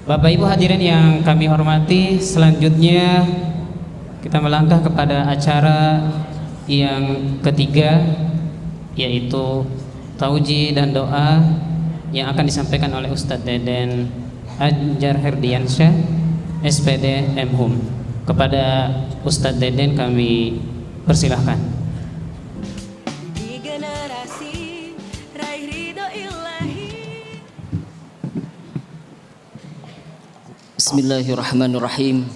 Bapak Ibu hadirin yang kami hormati, selanjutnya kita melangkah kepada acara yang ketiga, yaitu tauji dan doa yang akan disampaikan oleh Ustadz Deden Anjar Herdiansyah, SPD MHUM. Kepada Ustadz Deden kami persilahkan. Bismillahirrahmanirrahim.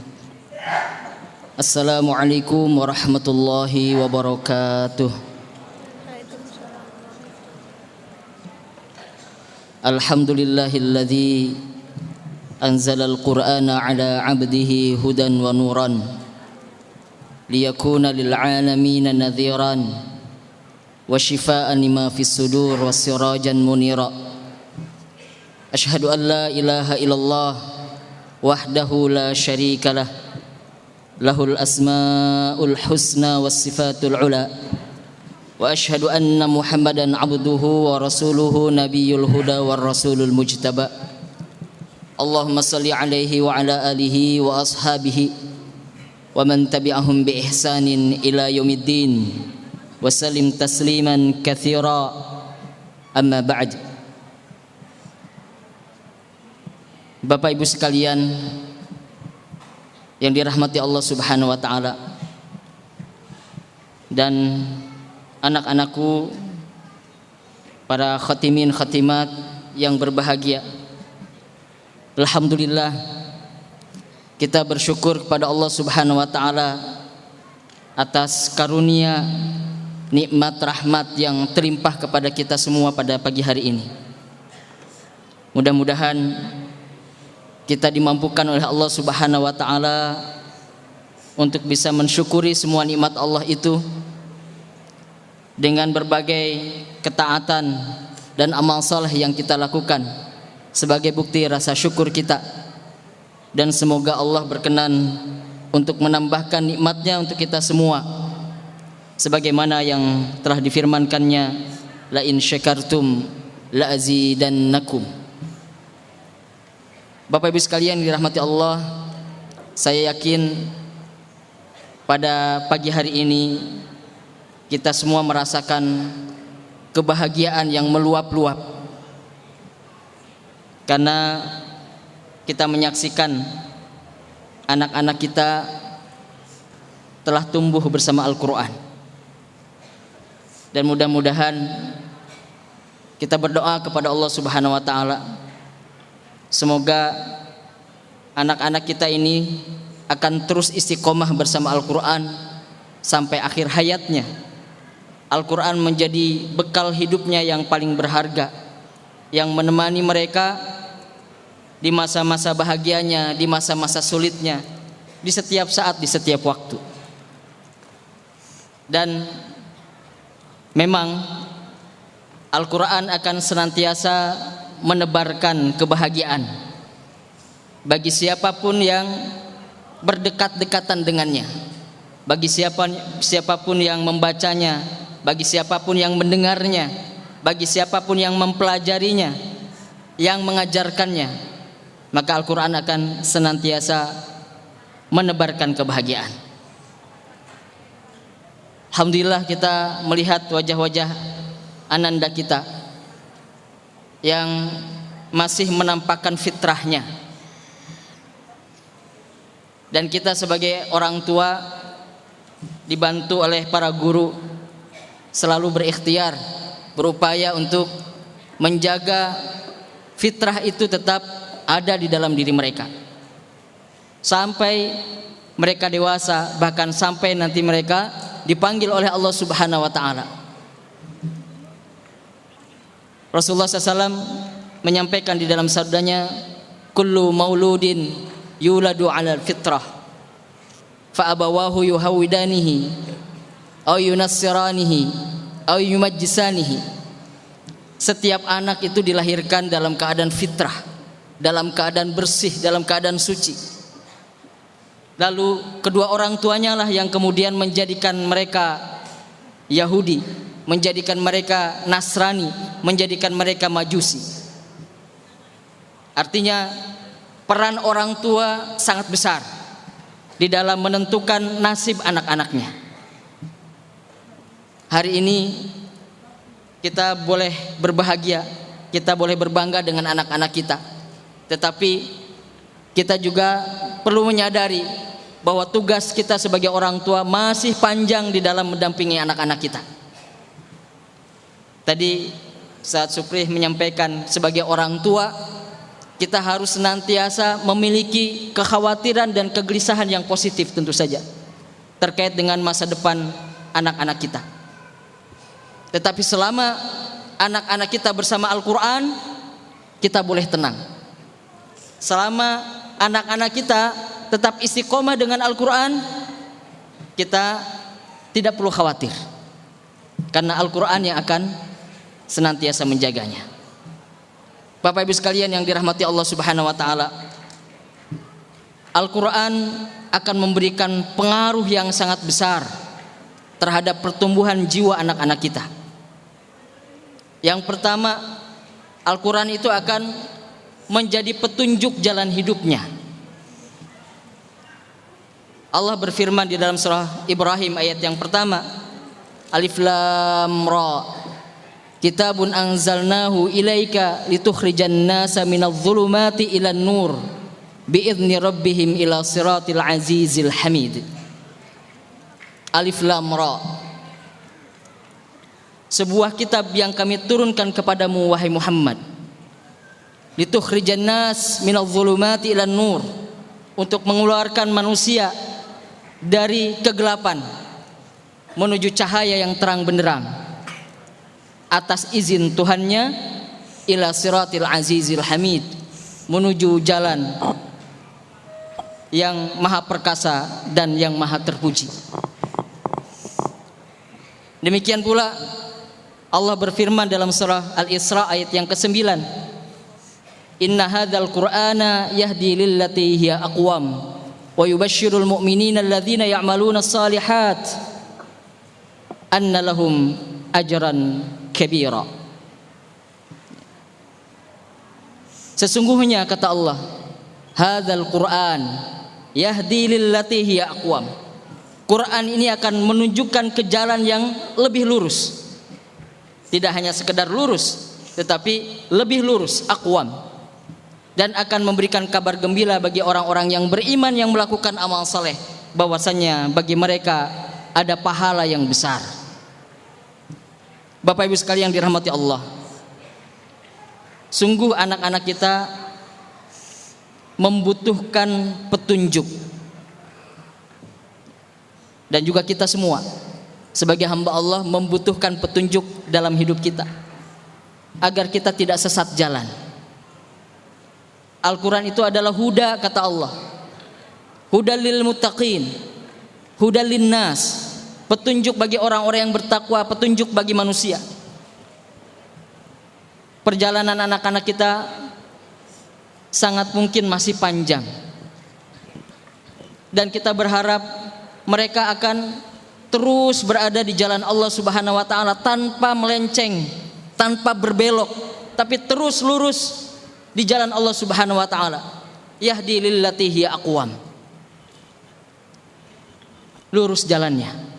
Assalamualaikum warahmatullahi wabarakatuh. Alhamdulillahilladzi anzala al-Qur'ana ala 'abdihi hudan wa nuran liyakuna lil 'alamin nadhiran wa shifaa'an lima fis sudur wa sirajan munira. Asyhadu an la ilaha illallah wahdahu la syarika lah, lahul asmaul husna was sifatul ula, wa asyhadu anna muhammadan abduhu wa rasuluhu nabiyul huda war rasulul mujtaba. Allahumma salli alaihi wa ala alihi wa ashabihi wa man tabi'ahum bi ihsanin ila yaumiddin wa sallim tasliman katsira. Amma ba'd. Bapak Ibu sekalian yang dirahmati Allah Subhanahu wa taala, dan anak-anakku, para khatimin khatimat yang berbahagia. Alhamdulillah, kita bersyukur kepada Allah Subhanahu wa taala atas karunia nikmat rahmat yang terlimpah kepada kita semua pada pagi hari ini. Mudah-mudahan kita dimampukan oleh Allah Subhanahu wa taala untuk bisa mensyukuri semua nikmat Allah itu dengan berbagai ketaatan dan amal saleh yang kita lakukan sebagai bukti rasa syukur kita. Dan semoga Allah berkenan untuk menambahkan nikmatnya untuk kita semua, sebagaimana yang telah difirmankannya, la in syakartum la azidannakum. Bapak Ibu sekalian dirahmati Allah, saya yakin pada pagi hari ini kita semua merasakan kebahagiaan yang meluap-luap, karena kita menyaksikan anak-anak kita telah tumbuh bersama Al-Quran. Dan mudah-mudahan kita berdoa kepada Allah Subhanahu wa taala, semoga anak-anak kita ini akan terus istiqomah bersama Al-Quran sampai akhir hayatnya. Al-Quran menjadi bekal hidupnya yang paling berharga, yang menemani mereka di masa-masa bahagianya, di masa-masa sulitnya, di setiap saat, di setiap waktu. Dan memang Al-Quran akan senantiasa menebarkan kebahagiaan bagi siapapun yang berdekat-dekatan dengannya, bagi siapapun yang membacanya, bagi siapapun yang mendengarnya, bagi siapapun yang mempelajarinya, yang mengajarkannya. Maka Al-Quran akan senantiasa menebarkan kebahagiaan. Alhamdulillah, kita melihat wajah-wajah ananda kita yang masih menampakkan fitrahnya, dan kita sebagai orang tua dibantu oleh para guru selalu berikhtiar, berupaya untuk menjaga fitrah itu tetap ada di dalam diri mereka sampai mereka dewasa, bahkan sampai nanti mereka dipanggil oleh Allah Subhanahu wa taala. Rasulullah SAW menyampaikan di dalam sabdanya, kullu mauludin yuladu ala fitrah fa abawahu yuhawidanihi aw yunassiranihi aw yumajjisanihi. Setiap anak itu dilahirkan dalam keadaan fitrah, dalam keadaan bersih, dalam keadaan suci. Lalu kedua orang tuanya lah yang kemudian menjadikan mereka Yahudi, menjadikan mereka Nasrani, menjadikan mereka Majusi. Artinya peran orang tua sangat besar di dalam menentukan nasib anak-anaknya. Hari ini kita boleh berbahagia, kita boleh berbangga dengan anak-anak kita. Tetapi kita juga perlu menyadari bahwa tugas kita sebagai orang tua masih panjang di dalam mendampingi anak-anak kita. Tadi saat Supri menyampaikan, sebagai orang tua kita harus senantiasa memiliki kekhawatiran dan kegelisahan yang positif tentu saja terkait dengan masa depan anak-anak kita. Tetapi selama anak-anak kita bersama Al-Quran, kita boleh tenang. Selama anak-anak kita tetap istiqomah dengan Al-Quran, kita tidak perlu khawatir, karena Al-Quran yang akan senantiasa menjaganya. Bapak Ibu sekalian yang dirahmati Allah Subhanahu wa taala, Al-Quran akan memberikan pengaruh yang sangat besar terhadap pertumbuhan jiwa anak-anak kita. Yang pertama, Al-Quran itu akan menjadi petunjuk jalan hidupnya. Allah berfirman di dalam surah Ibrahim ayat yang pertama, Alif Lam Ra, Kitabun anzalnahu ilaika litukhrijan nasa minadh dhulumati ilan nur biizni rabbihim ila siratil azizil hamid. Alif Lam Ra, sebuah kitab yang kami turunkan kepadamu wahai Muhammad, litukhrijan nas minadh dhulumati ilan nur, untuk mengeluarkan manusia dari kegelapan menuju cahaya yang terang benderang atas izin Tuhannya, ila siratil azizil hamid, menuju jalan yang maha perkasa dan yang maha terpuji. Demikian pula Allah berfirman dalam surah Al-Isra ayat yang ke-9, Inna hadzal qur'ana yahdi lillati hiya aqwam wa yubashshirul mu'minina alladzina ya'maluna as-salihat anna lahum ajran kabira. Sesungguhnya kata Allah, hadzal Qur'an yahdi lillati hiya aqwam. Quran ini akan menunjukkan ke jalan yang lebih lurus. Tidak hanya sekedar lurus, tetapi lebih lurus, aqwam. Dan akan memberikan kabar gembira bagi orang-orang yang beriman yang melakukan amal saleh, bahwasanya bagi mereka ada pahala yang besar. Bapak Ibu sekalian yang dirahmati Allah, sungguh anak-anak kita membutuhkan petunjuk, dan juga kita semua sebagai hamba Allah membutuhkan petunjuk dalam hidup kita agar kita tidak sesat jalan. Al-Quran itu adalah huda, kata Allah, huda lil muttaqin, huda lin nas, petunjuk bagi orang-orang yang bertakwa, petunjuk bagi manusia. Perjalanan anak-anak kita sangat mungkin masih panjang, dan kita berharap mereka akan terus berada di jalan Allah Subhanahu wa taala tanpa melenceng, tanpa berbelok, tapi terus lurus di jalan Allah Subhanahu wa taala. Yahdi lillati hiya aqwam, lurus jalannya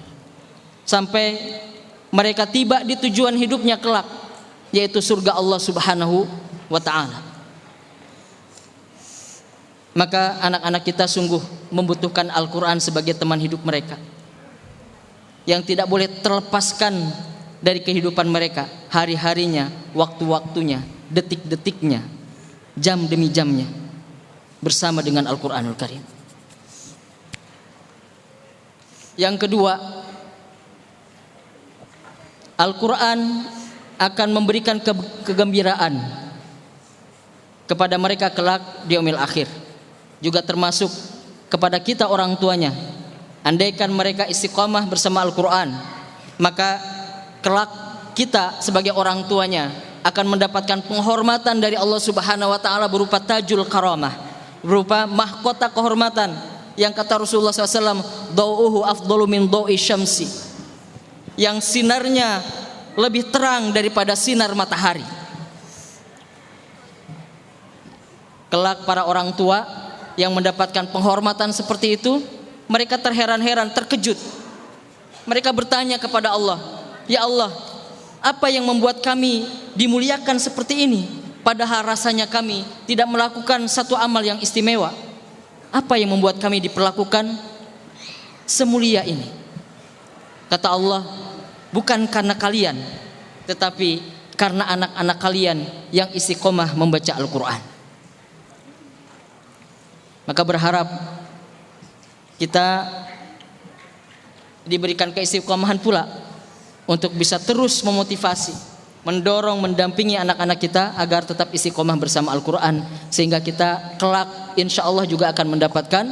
sampai mereka tiba di tujuan hidupnya kelak, yaitu surga Allah Subhanahu wa taala. Maka anak-anak kita sungguh membutuhkan Al-Quran sebagai teman hidup mereka, yang tidak boleh terlepaskan dari kehidupan mereka, hari-harinya, waktu-waktunya, detik-detiknya, jam demi jamnya bersama dengan Al-Quranul Karim. Yang kedua, Al-Quran akan memberikan kegembiraan kepada mereka kelak di yaumil akhir, juga termasuk kepada kita orang tuanya. Andaikan mereka istiqamah bersama Al-Quran, maka kelak kita sebagai orang tuanya akan mendapatkan penghormatan dari Allah Subhanahu wa taala berupa tajul karamah, berupa mahkota kehormatan yang kata Rasulullah SAW, dau'uhu afdalu min dau'i syamsi, yang sinarnya lebih terang daripada sinar matahari. Kelak para orang tua yang mendapatkan penghormatan seperti itu, mereka terheran-heran, terkejut. Mereka bertanya kepada Allah, "Ya Allah, apa yang membuat kami dimuliakan seperti ini? Padahal rasanya kami tidak melakukan satu amal yang istimewa. Apa yang membuat kami diperlakukan semulia ini?" Kata Allah, "Bukan karena kalian, tetapi karena anak-anak kalian yang istiqomah membaca Al-Quran." Maka berharap kita diberikan keistiqomahan pula untuk bisa terus memotivasi, mendorong, mendampingi anak-anak kita agar tetap istiqomah bersama Al-Quran, sehingga kita kelak insya Allah juga akan mendapatkan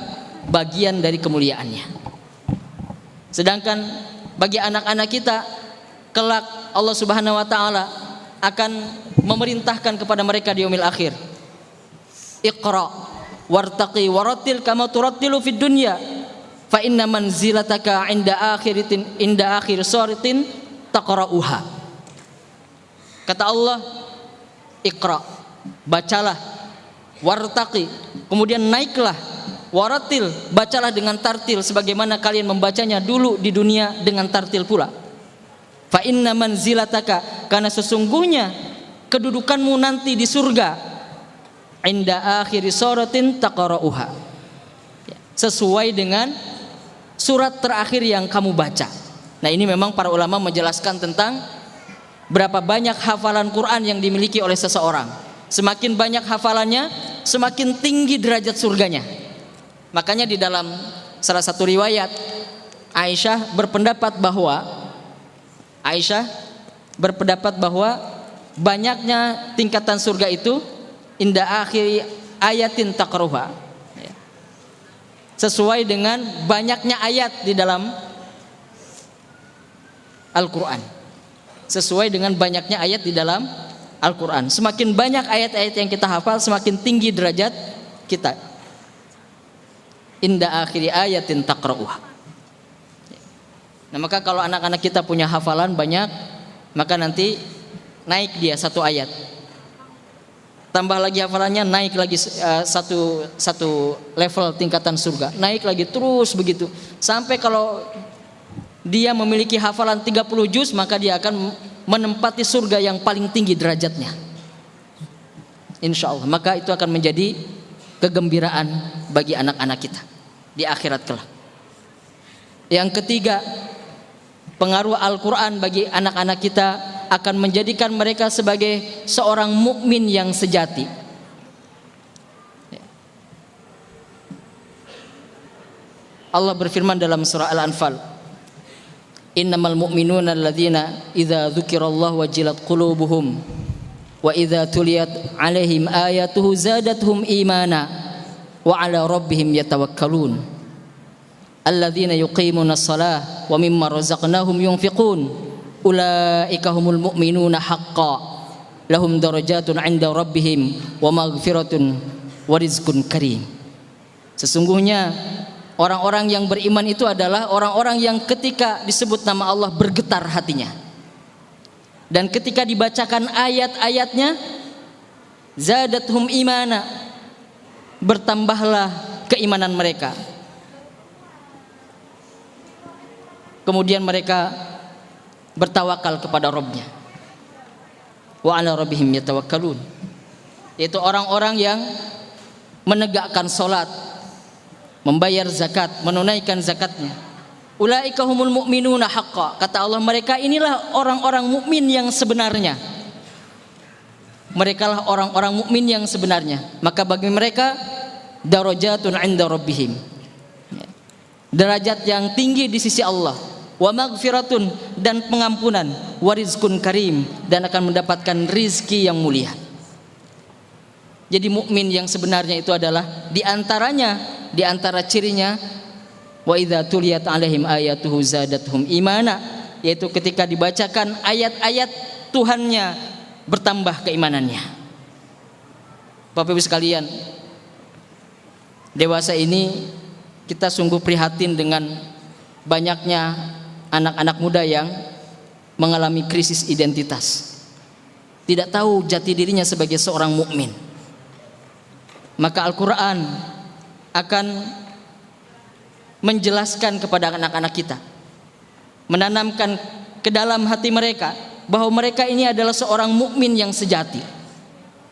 bagian dari kemuliaannya. Sedangkan bagi anak-anak kita, kelak Allah Subhanahu wa Ta'ala akan memerintahkan kepada mereka di yaumil akhir, "Iqra wartaqi warattil kama turattilu fid dunya fa inna manzilataka inda akhir suratin taqra'uha." Kata Allah, Iqra, bacalah, wartaqi, kemudian naiklah, warattil, bacalah dengan tartil sebagaimana kalian membacanya dulu di dunia dengan tartil pula. Fa inna manzilataka, karena sesungguhnya kedudukanmu nanti di surga, inda akhiri suratin taqra'uha, sesuai dengan surat terakhir yang kamu baca. Nah, ini memang para ulama menjelaskan tentang berapa banyak hafalan Quran yang dimiliki oleh seseorang. Semakin banyak hafalannya, semakin tinggi derajat surganya. Makanya di dalam salah satu riwayat, Aisyah berpendapat bahwa banyaknya tingkatan surga itu inda akhiri ayatin taqruha, sesuai dengan banyaknya ayat di dalam Al-Quran. Sesuai dengan banyaknya ayat di dalam Al-Quran. Semakin banyak ayat-ayat yang kita hafal, semakin tinggi derajat kita. Inda akhiri ayatin taqra'uha. Nah, maka kalau anak-anak kita punya hafalan banyak, maka nanti naik dia satu ayat. Tambah lagi hafalannya, naik lagi satu level tingkatan surga. Naik lagi terus begitu. Sampai kalau dia memiliki hafalan 30 juz, maka dia akan menempati surga yang paling tinggi derajatnya, insya Allah. Maka itu akan menjadi kegembiraan bagi anak-anak kita di akhirat kelak. Yang ketiga, pengaruh Al-Quran bagi anak-anak kita akan menjadikan mereka sebagai seorang mukmin yang sejati. Allah berfirman dalam surah Al-Anfal, "Innamal mu'minuna alladzina idza dzukirallahu wajilat qulubuhum wa idza tuliyat 'alaihim ayatuhu zadatuhum imana wa 'ala rabbihim yatawakkalun alladzina yuqimuna shalah wa mimma razaqnahum yunfiqun ulaika humul mu'minuna haqqan lahum darajatun 'inda rabbihim wa maghfiratun wa rizqun karim." Sesungguhnya orang-orang yang beriman itu adalah orang-orang yang ketika disebut nama Allah bergetar hatinya, dan ketika dibacakan ayat-ayatnya zadathum imana, bertambahlah keimanan mereka. Kemudian mereka bertawakal kepada Rabbnya. Wa 'ala rabbihim yatawakkalun, yaitu orang-orang yang menegakkan salat, membayar zakat, menunaikan zakatnya. Ulaika humul mu'minuna haqqan, kata Allah, mereka inilah orang-orang mukmin yang sebenarnya. Mereka lah orang-orang mukmin yang sebenarnya. Maka bagi mereka darajatun 'inda rabbihim, derajat yang tinggi di sisi Allah. Wa maghfiratun, dan pengampunan. Wa rizqun karim, dan akan mendapatkan rizki yang mulia. Jadi mukmin yang sebenarnya itu adalah di antara cirinya wa idza tuliyat 'alaihim ayatuhu zadatuhum imana, yaitu ketika dibacakan ayat-ayat Tuhannya bertambah keimanannya. Bapak Ibu sekalian, dewasa ini kita sungguh prihatin dengan banyaknya anak-anak muda yang mengalami krisis identitas, tidak tahu jati dirinya sebagai seorang mukmin. maka Al-Quran akan menjelaskan kepada anak-anak kita, menanamkan ke dalam hati mereka bahwa mereka ini adalah seorang mukmin yang sejati.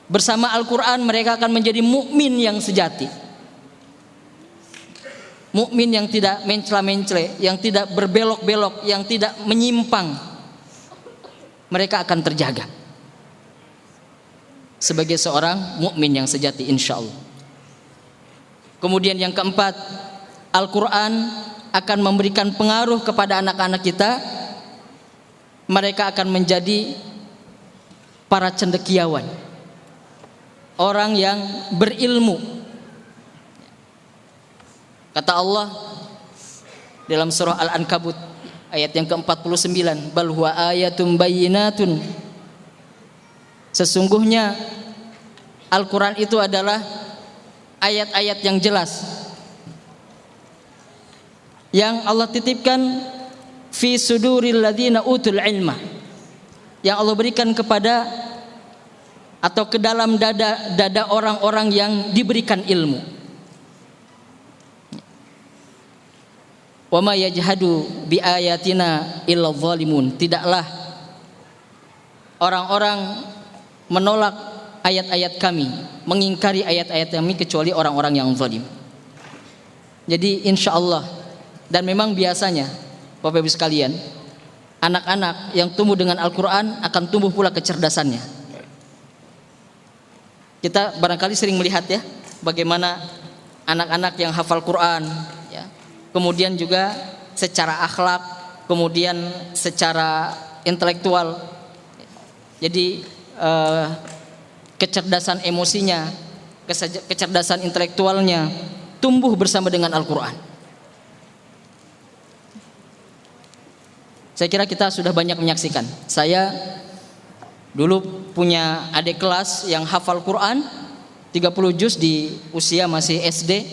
Bersama Al-Quran mereka akan menjadi mukmin yang sejati, mukmin yang tidak mencela-mencela, yang tidak berbelok-belok, yang tidak menyimpang. Mereka akan terjaga sebagai seorang mukmin yang sejati, insya Allah. Kemudian yang keempat, Al-Quran akan memberikan pengaruh kepada anak-anak kita. Mereka akan menjadi para cendekiawan, orang yang berilmu. Kata Allah dalam surah Al-Ankabut ayat yang ke-49, bal huwa ayatum bayyinatun. Sesungguhnya Al-Quran itu adalah ayat-ayat yang jelas yang Allah titipkan fi suduril ladzina utul ilma, yang Allah berikan kepada atau ke dalam dada orang-orang yang diberikan ilmu. Wa ma yajhadu bi ayatina illa zalimun. Tidaklah orang-orang menolak ayat-ayat kami, mengingkari ayat-ayat kami kecuali orang-orang yang zalim. Jadi insya Allah, dan memang biasanya Bapak Ibu sekalian, anak-anak yang tumbuh dengan Al-Quran akan tumbuh pula kecerdasannya. Kita barangkali sering melihat ya, bagaimana anak-anak yang hafal Quran ya, kemudian juga secara akhlak, kemudian secara intelektual, jadi kecerdasan emosinya, kecerdasan intelektualnya tumbuh bersama dengan Al-Quran. Saya kira kita sudah banyak menyaksikan. Saya dulu punya adik kelas yang hafal Quran 30 juz di usia masih SD,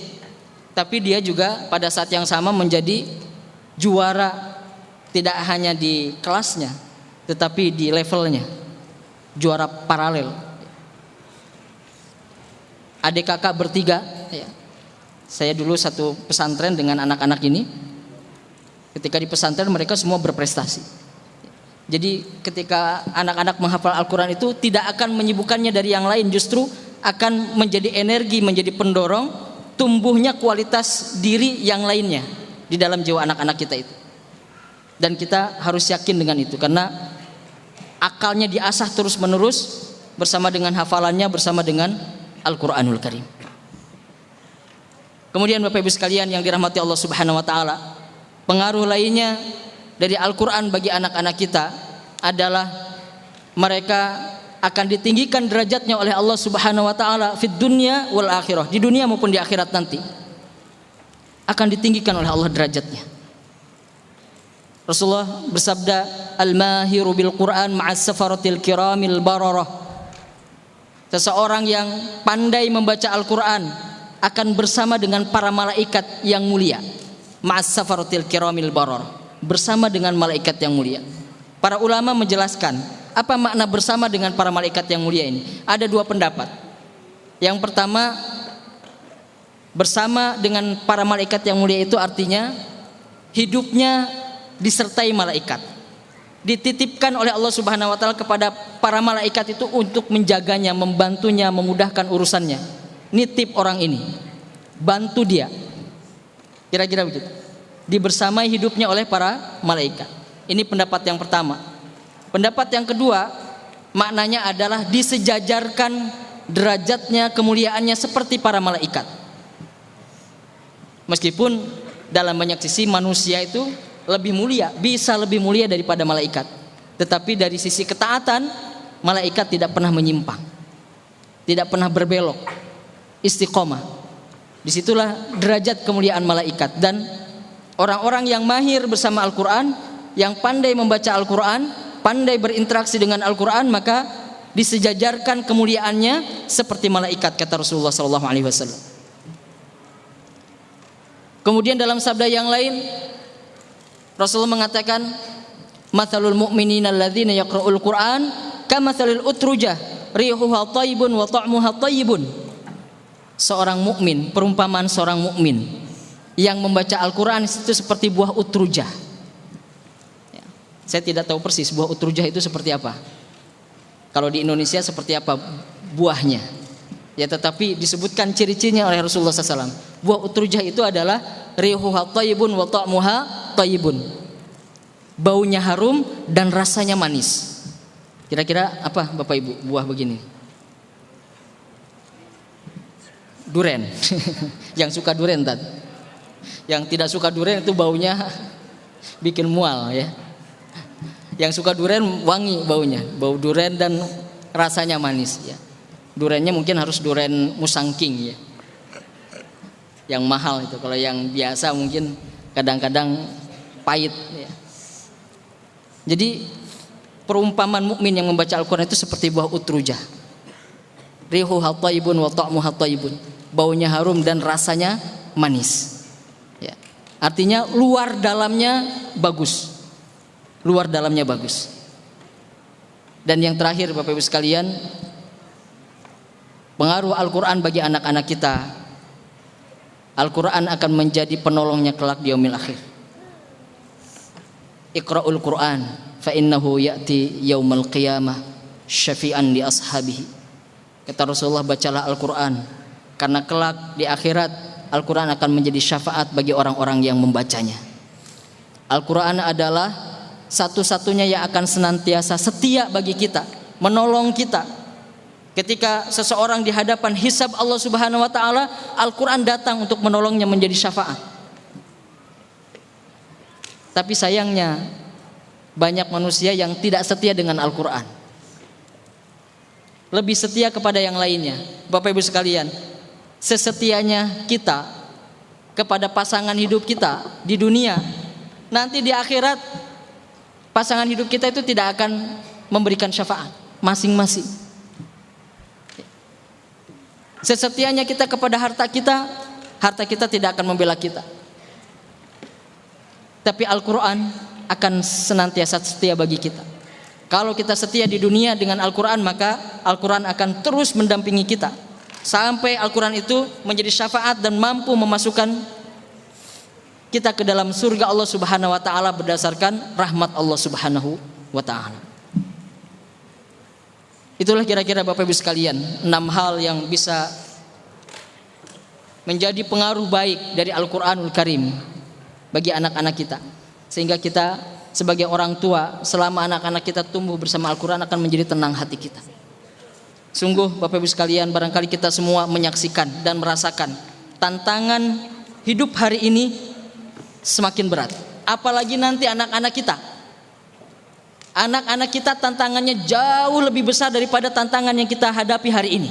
tapi dia juga pada saat yang sama menjadi juara, tidak hanya di kelasnya tetapi di levelnya, juara paralel. Adik kakak bertiga ya. Saya dulu satu pesantren dengan anak-anak ini. Ketika di pesantren mereka semua berprestasi. Jadi ketika anak-anak menghafal Al-Quran itu tidak akan menyibukkannya dari yang lain, justru akan menjadi energi, menjadi pendorong tumbuhnya kualitas diri yang lainnya di dalam jiwa anak-anak kita itu. Dan kita harus yakin dengan itu, karena akalnya diasah terus-menerus bersama dengan hafalannya, bersama dengan Al-Quranul Karim. Kemudian Bapak Ibu sekalian yang dirahmati Allah Subhanahu wa taala, pengaruh lainnya dari Al-Quran bagi anak-anak kita adalah mereka akan ditinggikan derajatnya oleh Allah Subhanahu wa taala fid dunya wal akhirah, di dunia maupun di akhirat nanti akan ditinggikan oleh Allah derajatnya. Rasulullah bersabda, al-mahiru bil Quran ma'as safaratil kiramil bararah. Seseorang yang pandai membaca Al-Quran akan bersama dengan para malaikat yang mulia. Ma'as safaratil kiramil barar, bersama dengan malaikat yang mulia. Para ulama menjelaskan apa makna bersama dengan para malaikat yang mulia ini. Ada dua pendapat. Yang pertama, bersama dengan para malaikat yang mulia itu artinya hidupnya disertai malaikat, dititipkan oleh Allah Subhanahu wa taala kepada para malaikat itu untuk menjaganya, membantunya, memudahkan urusannya. Nitip orang ini, bantu dia. Kira-kira begitu. Dibersamai hidupnya oleh para malaikat. Ini pendapat yang pertama. Pendapat yang kedua, maknanya adalah disejajarkan derajatnya, kemuliaannya seperti para malaikat. Meskipun dalam banyak sisi manusia itu lebih mulia, bisa lebih mulia daripada malaikat, tetapi dari sisi ketaatan, malaikat tidak pernah menyimpang, tidak pernah berbelok, istiqomah. Disitulah derajat kemuliaan malaikat. Dan orang-orang yang mahir bersama Al-Quran, yang pandai membaca Al-Quran, pandai berinteraksi dengan Al-Quran, maka disejajarkan kemuliaannya seperti malaikat, kata Rasulullah SAW. Kemudian dalam sabda yang lain, Rasulullah mengatakan, mathalul mu'minina alladzina yaqra'ul Qur'an kamathalil utrujah rihuha thayyibun wa ta'muha thayyibun. seorang mukmin, perumpamaan seorang mukmin yang membaca Al-Quran itu seperti buah utrujah. Ya, saya tidak tahu persis buah utrujah itu seperti apa. Kalau di Indonesia seperti apa buahnya? Ya, tetapi disebutkan ciri-cirinya oleh Rasulullah SAW. Buah utrujah itu adalah rihuha thayyibun wa ta'muha thayyibun. Baunya harum dan rasanya manis. Kira-kira apa Bapak Ibu buah begini? Duren. Yang suka duren tadi. Yang tidak suka duren itu baunya bikin mual ya. Yang suka duren wangi baunya, bau duren dan rasanya manis ya. Durennya mungkin harus duren musangking ya. Yang mahal itu. Kalau yang biasa mungkin kadang-kadang pahit ya. Jadi perumpamaan mukmin yang membaca Al-Quran itu seperti buah utrujah. Rihuha thayyibun wa ta'muha thayyibun. Baunya harum dan rasanya manis. Ya. Artinya luar dalamnya bagus. Luar dalamnya bagus. Dan yang terakhir Bapak Ibu sekalian, pengaruh Al-Quran bagi anak-anak kita. Al-Quran akan menjadi penolongnya kelak di yaumil akhir. Iqra'ul Quran fa innahu ya'ti yaumal qiyamah syafi'an li ashabihi. Kata Rasulullah, bacalah Al-Quran karena kelak di akhirat Al-Quran akan menjadi syafaat bagi orang-orang yang membacanya. Al-Quran adalah satu-satunya yang akan senantiasa setia bagi kita, menolong kita. Ketika seseorang di hadapan hisab Allah Subhanahu wa taala, Al-Quran datang untuk menolongnya menjadi syafaat. Tapi sayangnya banyak manusia yang tidak setia dengan Al-Quran, lebih setia kepada yang lainnya. Bapak Ibu sekalian, sesetianya kita kepada pasangan hidup kita di dunia, nanti di akhirat pasangan hidup kita itu tidak akan memberikan syafaat masing-masing. Sesetianya kita kepada harta kita tidak akan membela kita. Tapi Al-Quran akan senantiasa setia bagi kita. Kalau kita setia di dunia dengan Al-Quran, maka Al-Quran akan terus mendampingi kita sampai Al-Quran itu menjadi syafaat dan mampu memasukkan kita ke dalam surga Allah Subhanahu wa taala berdasarkan rahmat Allah Subhanahu wa taala. Itulah kira-kira Bapak Ibu sekalian 6 hal yang bisa menjadi pengaruh baik dari Al-Quranul Karim bagi anak-anak kita, sehingga kita sebagai orang tua selama anak-anak kita tumbuh bersama Al-Quran akan menjadi tenang hati kita. Sungguh Bapak Ibu sekalian, barangkali kita semua menyaksikan dan merasakan tantangan hidup hari ini semakin berat, apalagi nanti anak-anak kita. Anak-anak kita tantangannya jauh lebih besar daripada tantangan yang kita hadapi hari ini.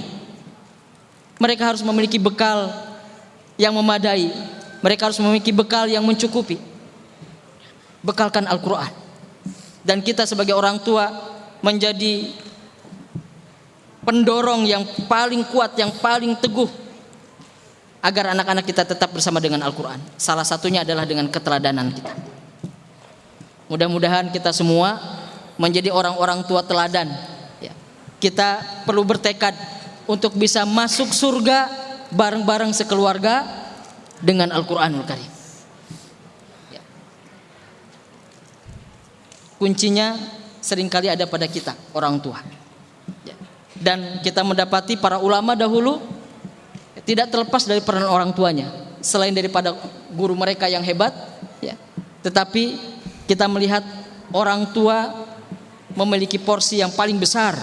Mereka harus memiliki bekal yang memadai. Mereka harus memiliki bekal yang mencukupi. Bekalkan Al-Quran. Dan kita sebagai orang tua menjadi pendorong yang paling kuat, yang paling teguh agar anak-anak kita tetap bersama dengan Al-Quran. Salah satunya adalah dengan keteladanan kita. Mudah-mudahan kita semua menjadi orang-orang tua teladan. Kita perlu bertekad untuk bisa masuk surga bareng-bareng sekeluarga dengan Al-Quranul Karim. Kuncinya seringkali ada pada kita, orang tua. Dan kita mendapati para ulama dahulu tidak terlepas dari peran orang tuanya, selain daripada guru mereka yang hebat, tetapi kita melihat orang tua memiliki porsi yang paling besar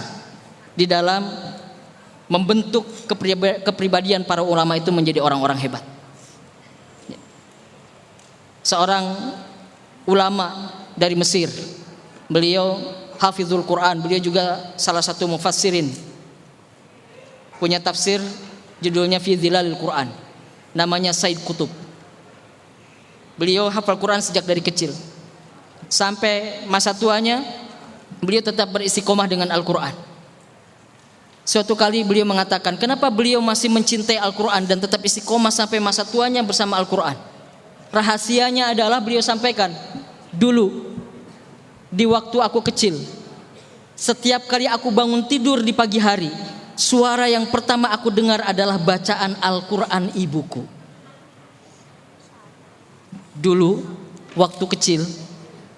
di dalam membentuk kepribadian para ulama itu menjadi orang-orang hebat. Seorang ulama dari Mesir, beliau hafizul Quran, beliau juga salah satu mufassirin, punya tafsir judulnya Fi Dhilalil Quran, namanya Said Qutb. Beliau hafal Quran sejak dari kecil, sampai masa tuanya beliau tetap beristiqomah dengan Al-Quran. Suatu kali beliau mengatakan, kenapa beliau masih mencintai Al-Quran dan tetap istiqomah sampai masa tuanya bersama Al-Quran? Rahasianya adalah beliau sampaikan, dulu di waktu aku kecil, setiap kali aku bangun tidur di pagi hari, suara yang pertama aku dengar adalah bacaan Al-Quran ibuku. Dulu waktu kecil,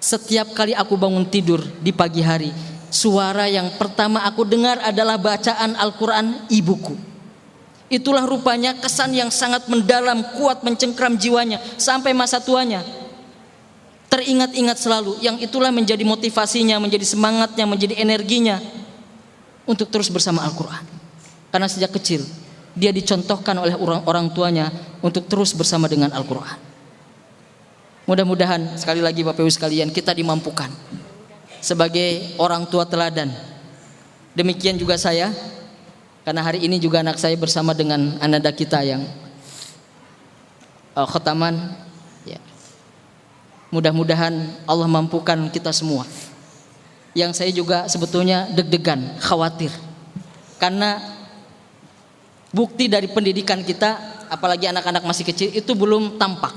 setiap kali aku bangun tidur di pagi hari, suara yang pertama aku dengar adalah bacaan Al-Quran ibuku. Itulah rupanya kesan yang sangat mendalam, kuat mencengkram jiwanya sampai masa tuanya. Teringat-ingat selalu, yang itulah menjadi motivasinya, menjadi semangatnya, menjadi energinya untuk terus bersama Al-Quran. Karena sejak kecil dia dicontohkan oleh orang tuanya untuk terus bersama dengan Al-Quran. Mudah-mudahan sekali lagi Bapak Ibu sekalian, kita dimampukan sebagai orang tua teladan. Demikian juga saya, karena hari ini juga anak saya bersama dengan ananda kita yang khotaman ya. Mudah-mudahan Allah mampukan kita semua. Yang saya juga sebetulnya deg-degan, khawatir, karena bukti dari pendidikan kita, apalagi anak-anak masih kecil, itu belum tampak.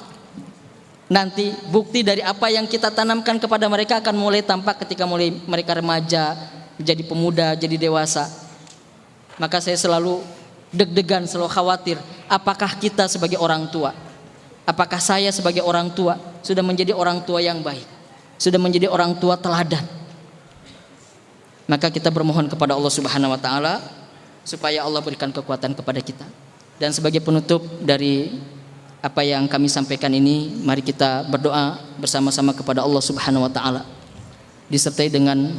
Nanti bukti dari apa yang kita tanamkan kepada mereka akan mulai tampak ketika mulai mereka remaja, jadi pemuda, jadi dewasa. Maka saya selalu deg-degan, selalu khawatir, apakah kita sebagai orang tua, apakah saya sebagai orang tua sudah menjadi orang tua yang baik, sudah menjadi orang tua teladan. Maka kita bermohon kepada Allah Subhanahu wa taala supaya Allah berikan kekuatan kepada kita. Dan sebagai penutup dari apa yang kami sampaikan ini, mari kita berdoa bersama-sama kepada Allah Subhanahu wa taala, disertai dengan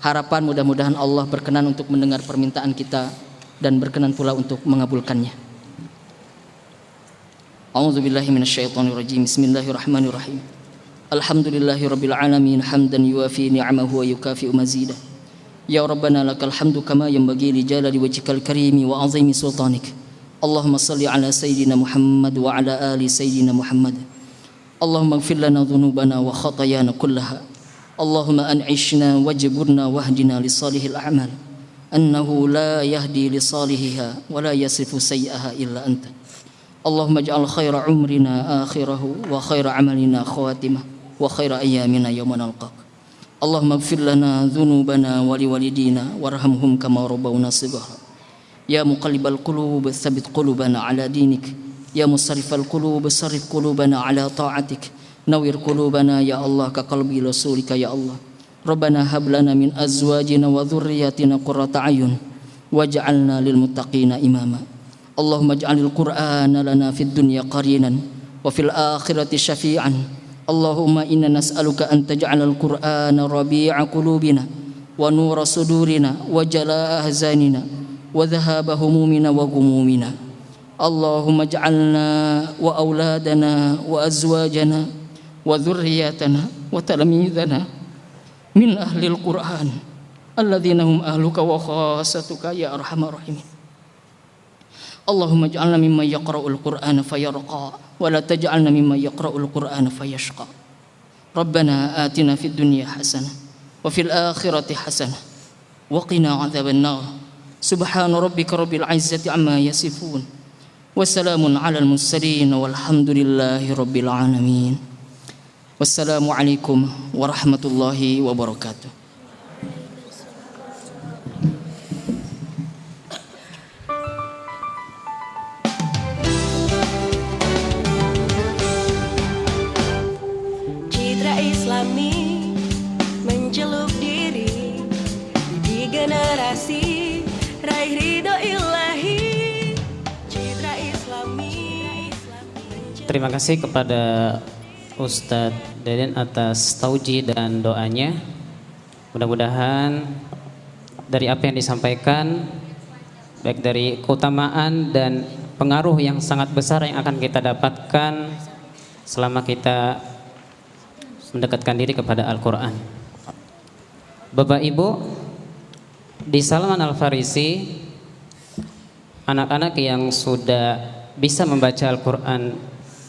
harapan mudah-mudahan Allah berkenan untuk mendengar permintaan kita dan berkenan pula untuk mengabulkannya. A'udzubillahi minasyaitonirrajim. Bismillahirrahmanirrahim. Alhamdulillahirabbil alamin hamdan yuwafi ni'amahu wa yukafi'u mazidah. Ya Rabbana lakal hamdu kama yanbaghi li jalali wajhikal karimi wa 'azimi sultanik. Allahumma salli ala sayyidina Muhammad wa ala ali sayyidina Muhammad. Allahumma ighfir lana dhunubana wa khatayana kullaha. Allahumma an'ishna wajburna wahdina li salihil a'mal. Annahu la yahdi li salihiha wa la yasifu sayyi'aha illa anta. Allahumma ij'al khaira umrina akhirahu wa khaira amalina khawatimah wa khaira ayyamina yawma nalqak. Allahumma ighfir lana dhunubana wa liwalidina warhamhum kama rabbawna shighara. Ya muqallibal qulub tsabbit qulubana ala dinik. Ya musarrifal qulub sarrif qulubana ala ta'atik. Nawir qulubana ya Allah ka qalbi rasulika ya Allah. Rabbana hab lana min azwajina wa dhurriyyatina qurrata ayun waj'alna lil muttaqina imama. Allahumma ij'alil qur'ana lana fid dunya qarinan wa fil akhirati syafi'an. Allahumma inna nas'aluka an taj'alal qur'ana rabi'a qulubina wa nura sudurina wa jalaa ahzanina wa dhahaba humumina wa ghumumina. Allahumma ij'alna wa auladana wa azwajana wa dhurriyyatana wa talamidana min ahlil Qur'an alladzina hum ahluka wa khassatuka ya arhamar rahimin. Allahumma ij'alna mimman yaqra'ul Qur'ana fayarqa wa la taj'alna mimman yaqra'ul Qur'ana fayashqa. Rabbana atina fid dunya hasanah wa fil akhirati hasanah wa qina 'adzaban nar. Subhana rabbika rabbil 'izzati 'amma yasifun wa salamun 'alal mursalin walhamdulillahi rabbil alamin. Wassalamualaikum warahmatullahi wabarakatuh. Citra Islami mencelup diri di generasi raih ridho ilahi. Citra Islami. Terima kasih kepada Ustadz Deden atas tauji dan doanya. Mudah-mudahan dari apa yang disampaikan, baik dari keutamaan dan pengaruh yang sangat besar yang akan kita dapatkan selama kita mendekatkan diri kepada Al-Quran. Bapak Ibu, di Salman Al-Farisi, anak-anak yang sudah bisa membaca Al-Quran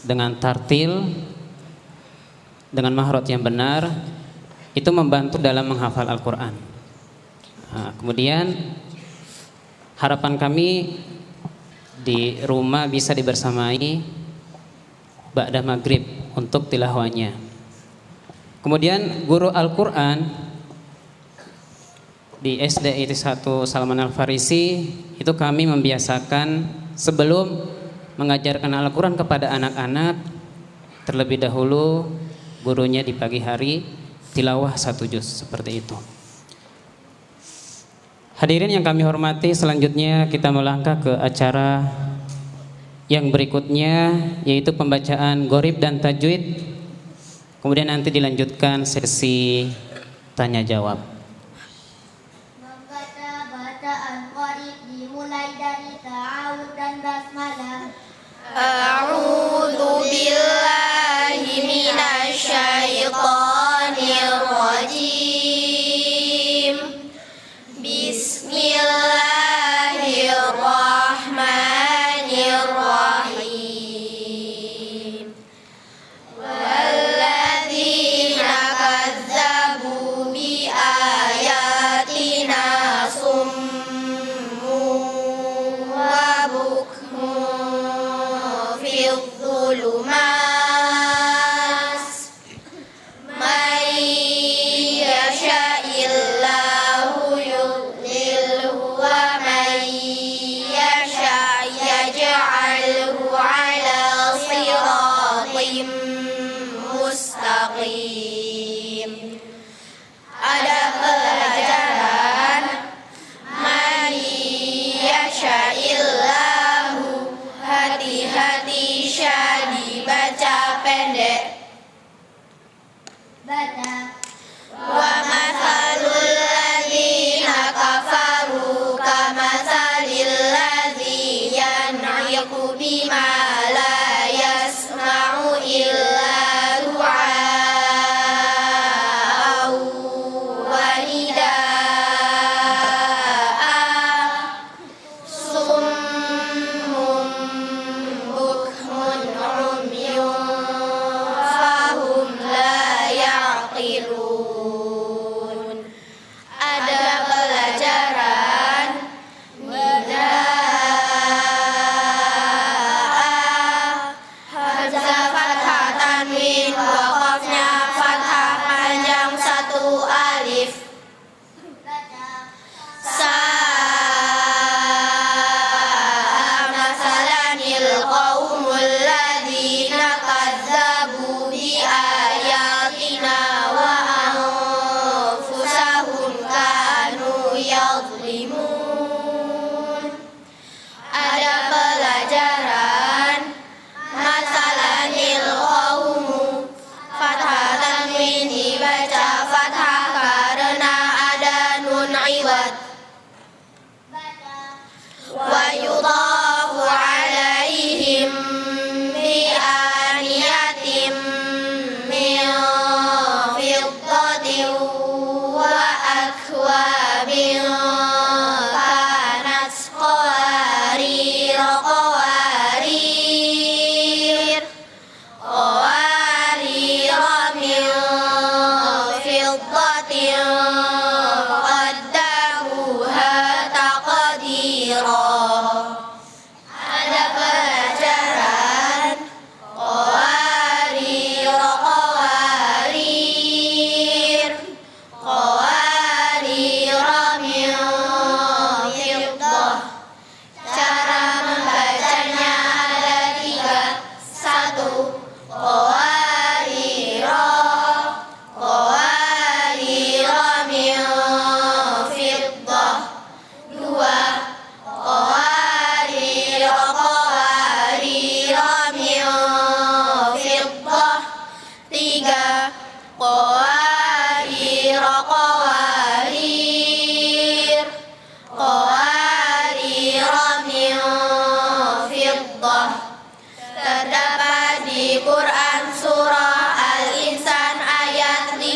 dengan tartil, dengan mahrot yang benar, itu membantu dalam menghafal Al-Quran. Nah, kemudian harapan kami di rumah bisa dibersamai ba'da maghrib untuk tilawahnya. Kemudian guru Al-Quran di SD IT1 Salman Al Farisi itu kami membiasakan sebelum mengajarkan Al-Quran kepada anak-anak, terlebih dahulu gurunya di pagi hari tilawah 1 juz seperti itu. Hadirin yang kami hormati, selanjutnya kita melangkah ke acara yang berikutnya, yaitu pembacaan gharib dan tajwid. Kemudian nanti dilanjutkan sesi tanya jawab. Membaca bacaan gharib dimulai dari ta'awudz dan basmalah. A'udzu billahi minasyaitonir rajim. Bismillahirrahmanirrahim. Walladzina kadzdzabu bi ayatina summun wa bukmun fil dhulumat may yasha'illahu yudlilhu wa may yasha' yaj'alhu 'ala siratim mustaqim. Ada pelajaran may yasha'illahu, hati-hati sya dibaca pendek. Baca. Wa mathalul ladzina kafaru kamathalil ladzi yan'iqu bima la yasma'u illa du'a'an wa nidaa'a summun bukmun 'umyun fahum la ya'qilun. Ada pelajaran nidaa'a, hamzah fathah tanwin, waqafnya fathah panjang 1 alif. Baca. Sa'a masalanil qaumul ladzina kadzdzabu bi ayatina wa anfusahum kanu yadhlimun. Ada pelajaran masalanil qaumu, fathah tanwin dibaca fathah karena ada nun iwad. Baca. Wa yudhafu 'alaihim bi aniyatin min fiddatin wa akwabin kanat qawarira min fiddatin qaddaruha taqdira. Ada pelajaran qawarira min fiddah. Cara membacanya ada 3. 1. qawarira min fiddah. 2. qawarira min fiddah. 3. qawarira min fiddah. Terdapat di Quran surah Al-Insan ayat 15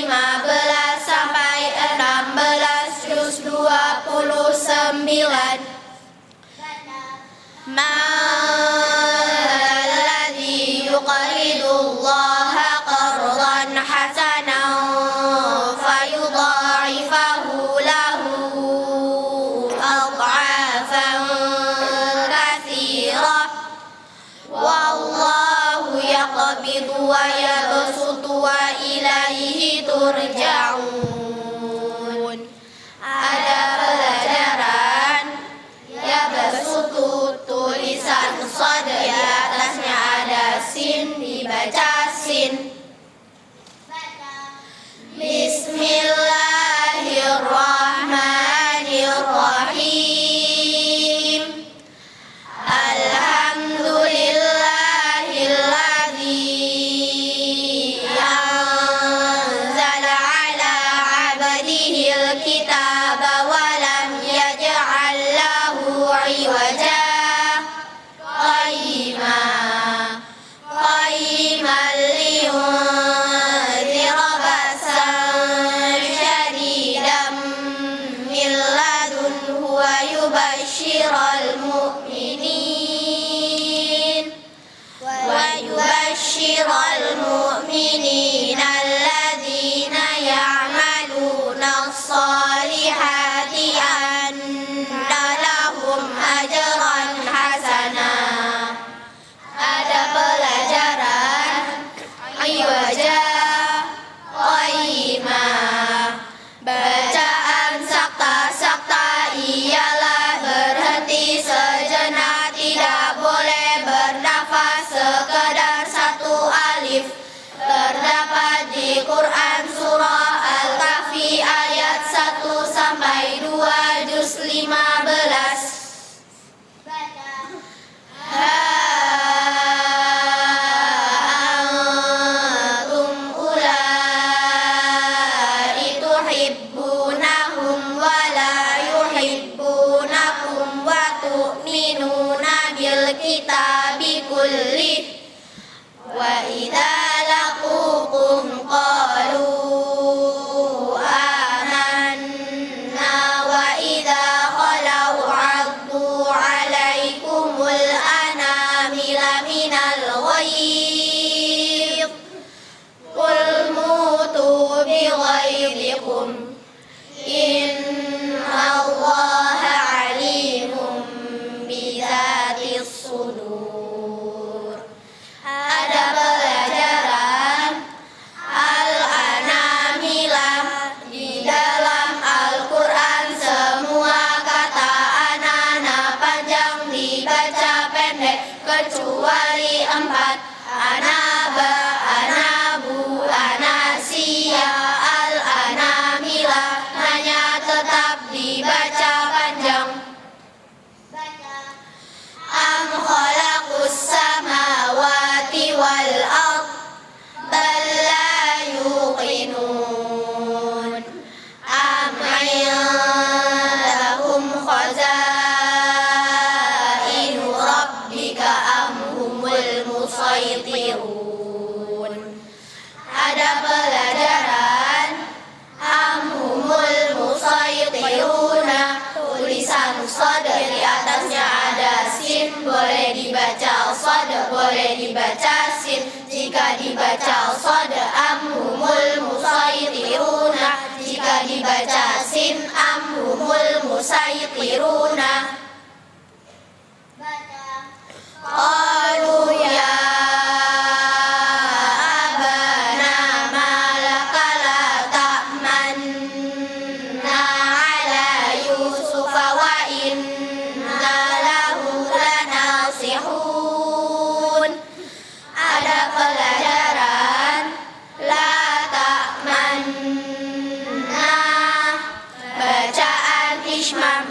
sampai 16 juz 29. Alladzi yuqridullaha qardan hasanan fayudha'ifahu lahu adha'afan katsirah. Wallahu yaqbidu wa yabsutu wa ilaihi turja'un. Ada ويبشر المؤمنين الذين يعملون الصالحات أن لهم أجرا حسنا. Ada pelajaran aywaja qayyimah. Bacaan sakta-sakta ialah berhenti sejenak, tidak boleh bernafas sekedar satu alif. Terdapat di Quran surah Al-Kahfi ayat 1 sampai 2 juz 15. Antum ulai tuhibbunahum wa la yuhibbunakum wa tu'minuna bil kitabi kullih wa idza laqukum qalu amanna wa idza khalau 'addu 'alaikumul anamila minal ghaidh qul mutu bi ghaidhikum innallaha 'alimun bi dzatis sudur. Ada pelajaran al-anamilah. Di dalam Al-Quran semua kata anana panjang dibaca pendek kecuali 4. Anaba, anabu, anasia, al-anamilah hanya tetap dibaca panjang. Am khalaqus samawati wal ard bal la yuqinun. Am 'indahum khazainu rabbika am humul musaytirun. Ada pelajaran am humul musaytiruna. Tulisan shad di atasnya ada sin, boleh dibaca shad, boleh dibaca sin. Jika dibaca shad am humul musaytiruna, jika dibaca sin am humul musaytiruna. Qalu ya abana malaka la ta'manna ala yusufa wa inna lahu lanasihun. Ada pelajaran la ta'manna. Bacaan ishmam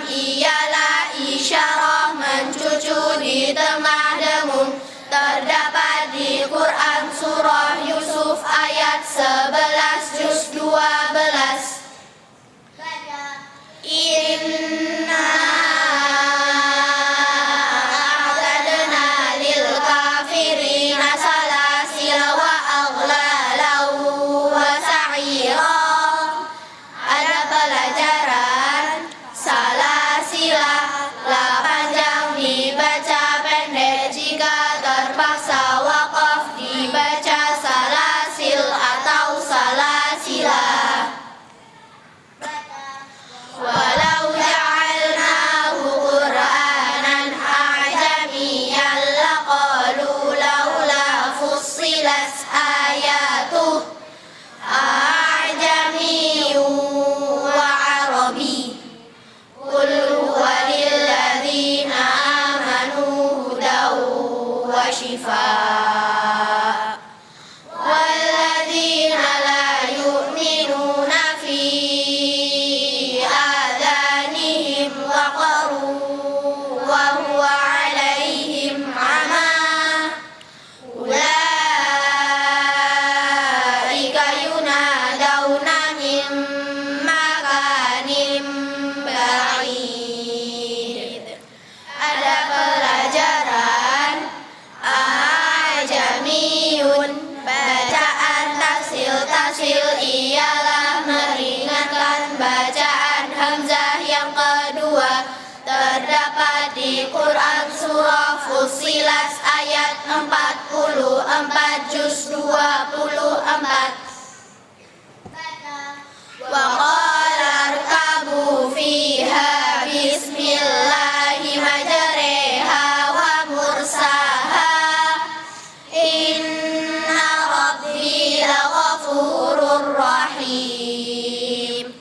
ialah isyarah mencucu di tengah dengung. Terdapat di Quran surah Yusuf ayat 11 juz 12. Inna a'tadna lil kafirina salasila wa aghlalan wa sa'ira. Ada pelajaran salasila, la panjang dibaca pendek, jika terpaksa waqaf dibaca salasil atau salasila. Walau ja'alnahu Qur'anan a'jamiyyan laqalu laula fussilat ayatuh a'jamiyyun wa 'arabi. Qul huwa lilladzina amanu hudaw wa shifaa. Walladzina la yu'minuna fi adhanihim waqarun wa huwa 'alaihim 'ama. Ulaika yunadawna min makanin ba'id. Ada pelajaran ajamiyun. Bacaan taksil ialah meringankan bacaan hamzah yang kedua. terdapat di Quran surah Fussilat ayat 44 juz 24. Wa qala irkabu fiha bismillahi majreha wa mursaha inna rabbi laghafurur rahim.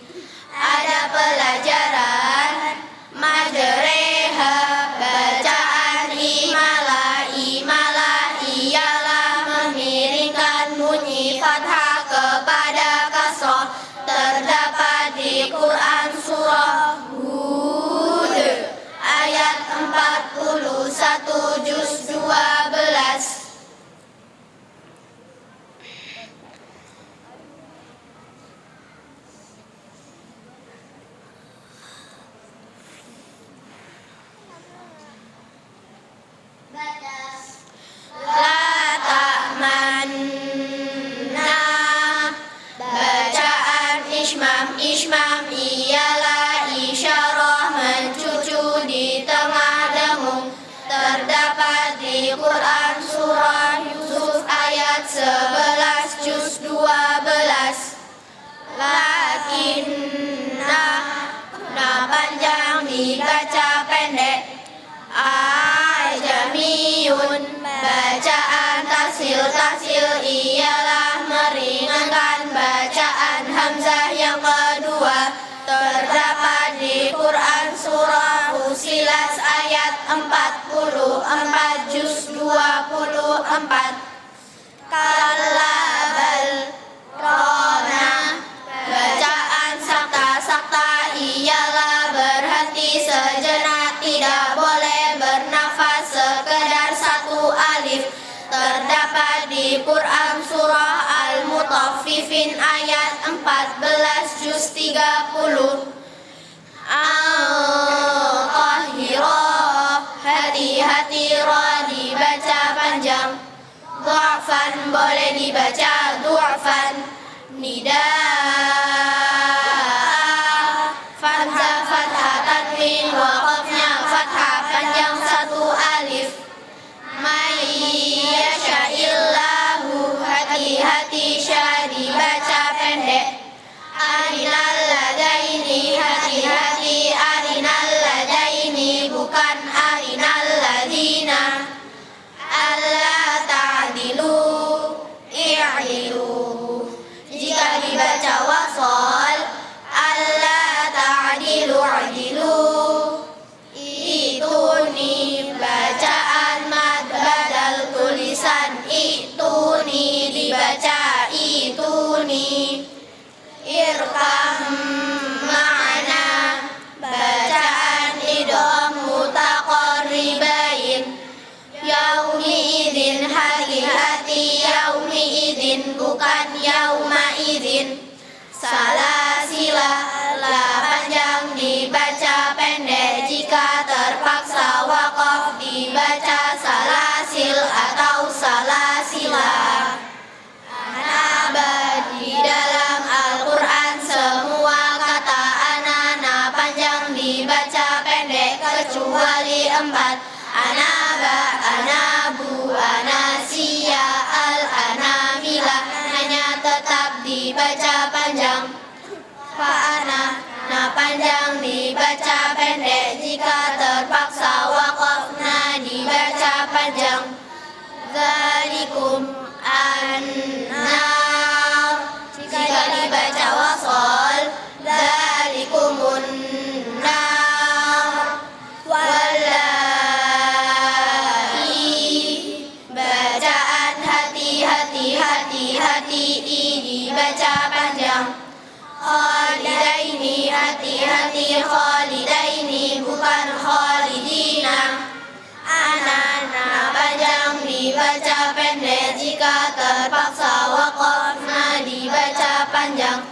Ada pelajaran majreha, bacaan imalah. Imalah ialah memiringkan bunyi fathah kepada kasroh, terdapat di Quran surah Hud ayat 41 juz 12. La ta'manna, bacaan ismam. Ismam ialah isyarah mencucu di tengah dengung, terdapat di Quran surah Yusuf ayat 11 juz 12. Lakinna, panjang dibaca pendek. Ajamiyun, bacaan tahsil. Tahsil ialah meringankan bacaan hamzah yang kedua, terdapat di Quran surah Fussilat ayat 44 juz 24. Kalla bal rona, bacaan sakta. Sakta ialah berhenti sejenak, tidak boleh bernafas sekedar satu alif, terdapat di Quran surah Al-Mutaffifin ayat 14 juz 30. Al-Qahirah, hati-hati ra dibaca panjang. Du'afan boleh dibaca du'afan. Nidaa, fathah fathah tanwin, waqafnya fathah panjang satu alif. Mayyasha'illahu, hati-hati sya dibaca pendek. Arinal ladaini, hati-hati arinal ladaini, bukan arinal ladina. Allah ta'dilu, i'dilu. Jika dibaca wasol, Allah ta'dilu i'dilu. Ituni, bacaan mad badal tulisan. Ituni dibaca ituni. Irkam ma'ana, bacaan idgham mutaqarribain. Yaumi idin, hati-hati yaumi idin, bukan yauma idin. Salasila, la panjang dibaca pendek. Jika terpaksa waqaf dibaca salasil atau salasila. Anaba, di dalam Al-Quran semua kata anana panjang dibaca pendek kecuali 4. Anaba, anabu, anasiya, al-anamilah hanya tetap dibaca panjang. Fa'ana, panjang dibaca pendek. Jika terpaksa waqafna dibaca panjang. Zalikum an-nar, jika dibaca wasol. Zalikumun nar. Wallahi, bacaan hati-hati. Hati-hati dibaca panjang. Khalidaini, hati-hati khalidaini, bukan khalidina. Anana, panjang dibaca pendek. Jika terpaksa waqafna dibaca panjang.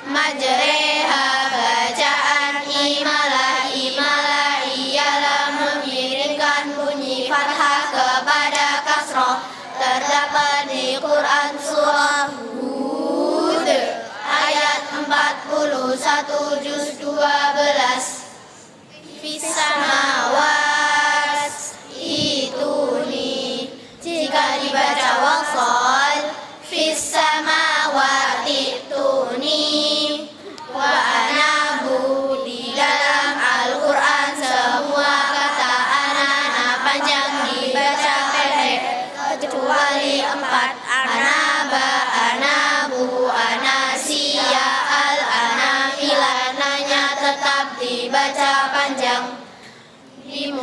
Majreha, bacaan imalah. Imalah ialah memiringkan bunyi fathah kepada kasroh, terdapat di Quran surah Hud ayat 41 juz 12. Bisa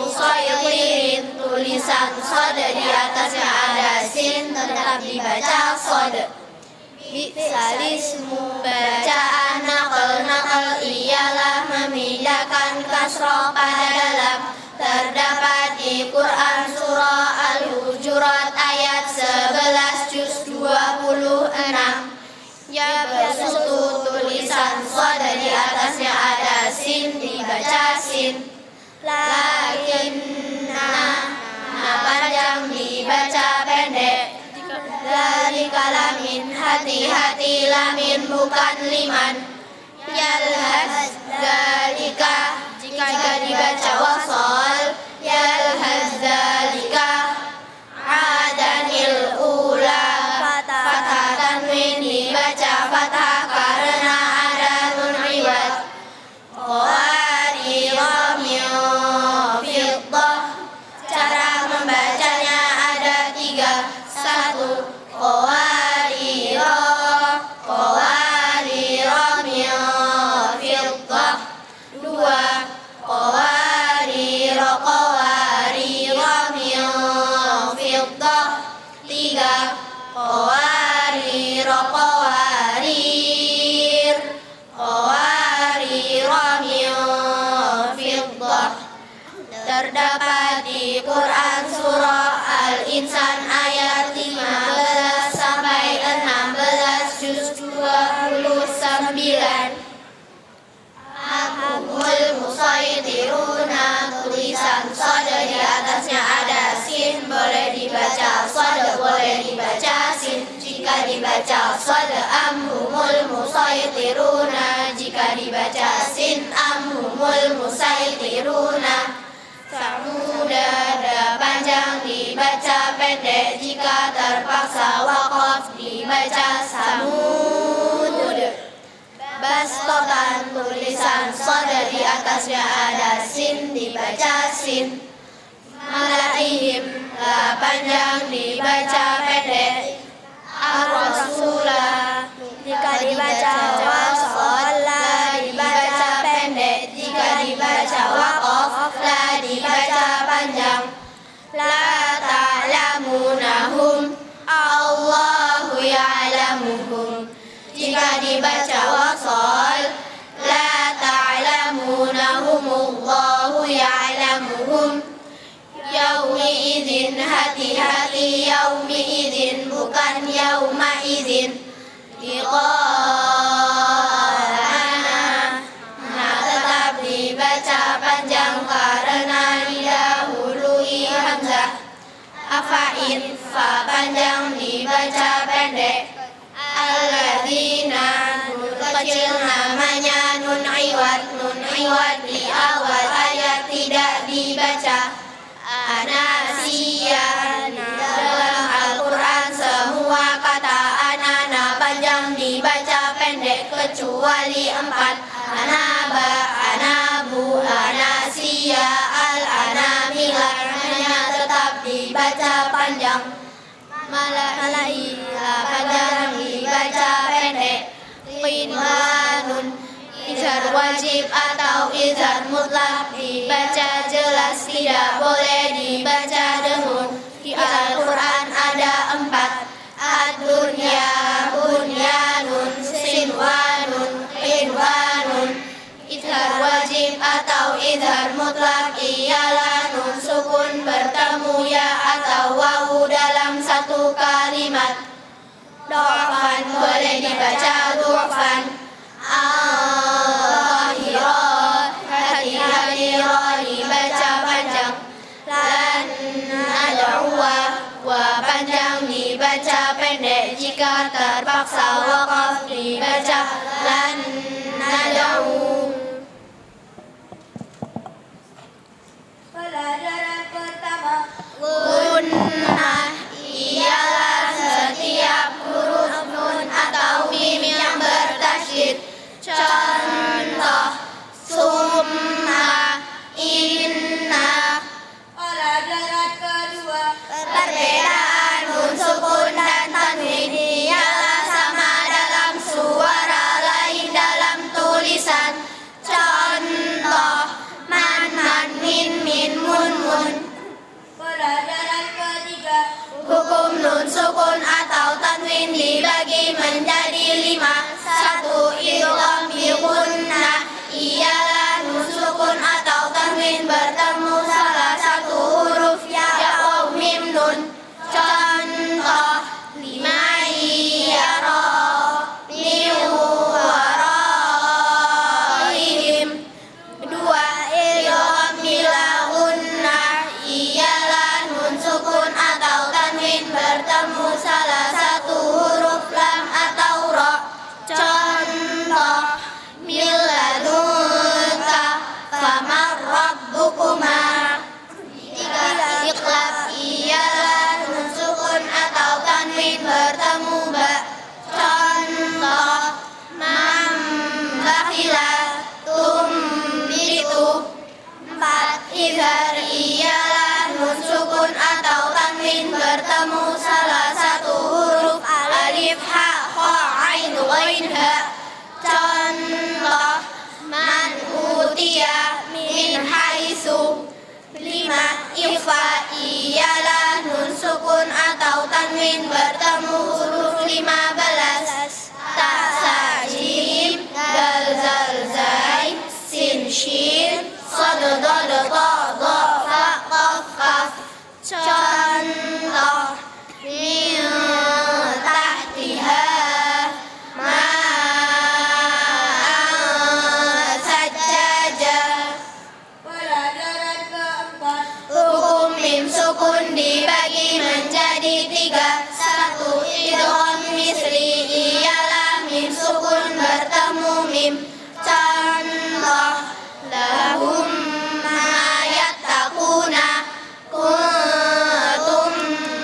musayyirin, tulisan shod di atasnya ada sin, tetap dibaca shod. Bisalismu, bacaan nakal ialah memindahkan kasroh pada dalam. Terdapat di Quran surah Al-Hujurat ayat 11 juz 26. Ya bersutu, tulisan shod di atasnya ada sin, dibaca sin. Lakinna panjang dibaca pendek. Dari kalamin, hati-hati lamin bukan liman. Yalhaz dalika, jika dibaca wasol. Yalhaz dalika adanil ula, fathah tanwin dibaca fathah karena ada nun iwad. Qawarira min fiddah, cara membacanya ada 3. 1. Qawarira min fiddah. 2. Qawarira min fiddah. 3. Qawarira min fiddah. Terdapat di Quran surah Al-Insan ayat 15 sampai 16 juz 29. Ahumul musayyidiruna, tulisan shod di atasnya ada sin, boleh dibaca shod, boleh dibaca sin. Jika dibaca shod amhumul musayyidiruna, jika dibaca sin amhumul musayyidiruna. Samudada panjang dibaca pendek, jika terpaksa waqaf dibaca samud. Bastotan, tulisan shod di atasnya ada sin, dibaca sin. Malaihim, panjang dibaca pendek. Ar-Rasulah, jika dibaca wasol dibaca pendek, jika dibaca waqaf dibaca panjang. La ta'lamunahum, Allahu ya'lamuhum, jika dibaca wasol. La ta'lamunahum, Allahu ya'lamuhum. Yaumi idzin, hati-hati yaumi idzin bukan yauma idzin. Iqana, tetap dibaca panjang karena didahului hamzah. Afain, fa panjang dibaca pendek. Alladzina, nun kecil namanya nun iwad di awal ayat tidak dibaca. Anasiya, dalam Al-Quran semua kata anana panjang dibaca pendek kecuali 4. Anaba, anabu, anasiya, al-anamila hanya tetap dibaca panjang. Malaila panjang dibaca pendek. Qinwanun, izhar wajib atau izhar mutlak dibaca jelas, tidak boleh dibaca dengun. Di Al-Quran ada 4. Ad-dunya, bunyanun, sinwanun, qinwanun. Izhar wajib atau izhar mutlak ialah nun sukun bertemu ya atau wawu dalam satu kalimat. Du'fan, boleh dibaca du'fan. Hati-hati dibaca panjang. Lan nad'uwa, wa panjang dibaca pendek, jika terpaksa waqaf dibaca lan nad'u. Pelajaran pertama, Gunnah ialah setiap huruf nun atau mim yang menjadi 5. 1. Idgham bi gunnah, ialah nun sukun atau tanwin bertemu salah satu huruf ya waw mim nun. Contoh liman yara min waraihim. 2. Idgham bila gunnah, ialah nun sukun atau tanwin bertemu salah satu huruf lam atau ra. Contoh min ladunka faman rabbukuma. 3. Iqlab, ialah nun sukun atau tanwin bertemu ba. Contoh man bakhila tumbitu. 4. Izhar, ialah nun sukun atau tanwin bertemu salah satu huruf alif ha kha ain ghain ha. Contoh man utiya min haitsu. 5. Ikhfa, ialah nun sukun atau tanwin bertemu huruf 15. Ta sa jim dal zal zai sin shin sad dal ta dha fa qaf qaf. Contoh min tahtiha ma'an sajjajah. Pelajaran keempat, hukum mim sukun dibagi menjadi 3. 1. Idgham misli, ialah mim sukun bertemu mim. Contoh lahum ma yattaquna kuntum